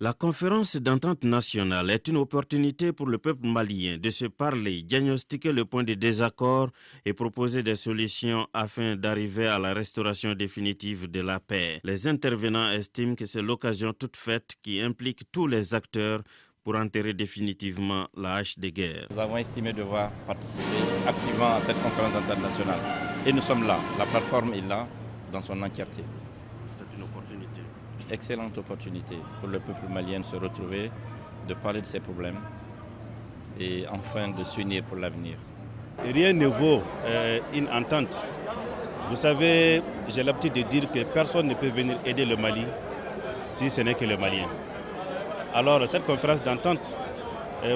La conférence d'entente nationale est une opportunité pour le peuple malien de se parler, diagnostiquer le point de désaccord et proposer des solutions afin d'arriver à la restauration définitive de la paix. Les intervenants estiment que c'est l'occasion toute faite qui implique tous les acteurs pour enterrer définitivement la hache de guerre. Nous avons estimé devoir participer activement à cette conférence d'entente nationale. Et nous sommes là. La plateforme est là dans son entièreté. C'est une opportunité. Excellente opportunité pour le peuple malien de se retrouver, de parler de ses problèmes et enfin de s'unir pour l'avenir. Rien ne vaut une entente. Vous savez, j'ai l'habitude de dire que personne ne peut venir aider le Mali si ce n'est que le Malien. Alors cette conférence d'entente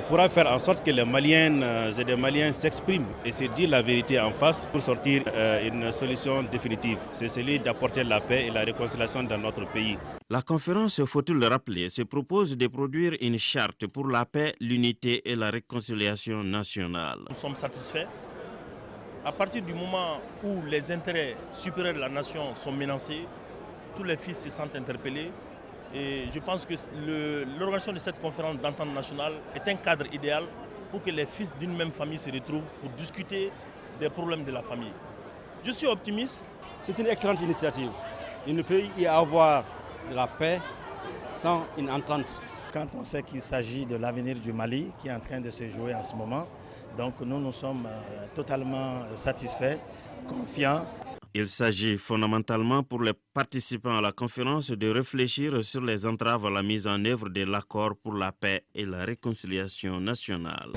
pourra faire en sorte que les Maliennes et les Maliens s'expriment et se disent la vérité en face pour sortir une solution définitive. C'est celui d'apporter la paix et la réconciliation dans notre pays. La conférence, faut-il le rappeler, se propose de produire une charte pour la paix, l'unité et la réconciliation nationale. Nous sommes satisfaits. À partir du moment où les intérêts supérieurs de la nation sont menacés, tous les fils se sentent interpellés. Et je pense que l'organisation de cette conférence d'entente nationale est un cadre idéal pour que les fils d'une même famille se retrouvent pour discuter des problèmes de la famille. Je suis optimiste. C'est une excellente initiative. Il ne peut y avoir de la paix sans une entente. Quand on sait qu'il s'agit de l'avenir du Mali qui est en train de se jouer en ce moment, donc nous sommes totalement satisfaits, confiants. Il s'agit fondamentalement pour les participants à la conférence de réfléchir sur les entraves à la mise en œuvre de l'accord pour la paix et la réconciliation nationale.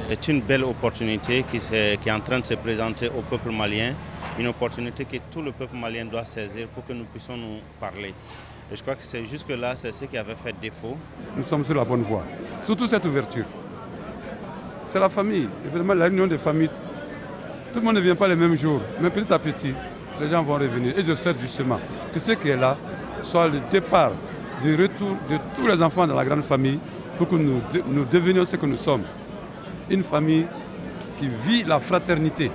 C'est une belle opportunité qui est en train de se présenter au peuple malien, une opportunité que tout le peuple malien doit saisir pour que nous puissions nous parler. Et je crois que c'est jusque-là, c'est ce qui avait fait défaut. Nous sommes sur la bonne voie, surtout cette ouverture. C'est la famille, évidemment la réunion des familles. Tout le monde ne vient pas les mêmes jours, mais petit à petit, les gens vont revenir. Et je souhaite justement que ce qui est là soit le départ du retour de tous les enfants dans la grande famille pour que nous devenions ce que nous sommes. Une famille qui vit la fraternité.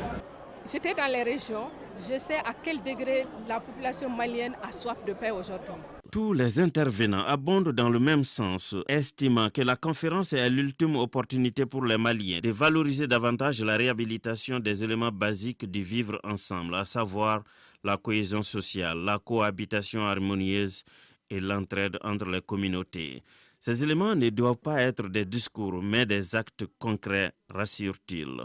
J'étais dans les régions, je sais à quel degré la population malienne a soif de paix aujourd'hui. Tous les intervenants abondent dans le même sens, estimant que la conférence est l'ultime opportunité pour les Maliens de valoriser davantage la réhabilitation des éléments basiques du vivre ensemble, à savoir la cohésion sociale, la cohabitation harmonieuse et l'entraide entre les communautés. Ces éléments ne doivent pas être des discours, mais des actes concrets, rassure-t-il.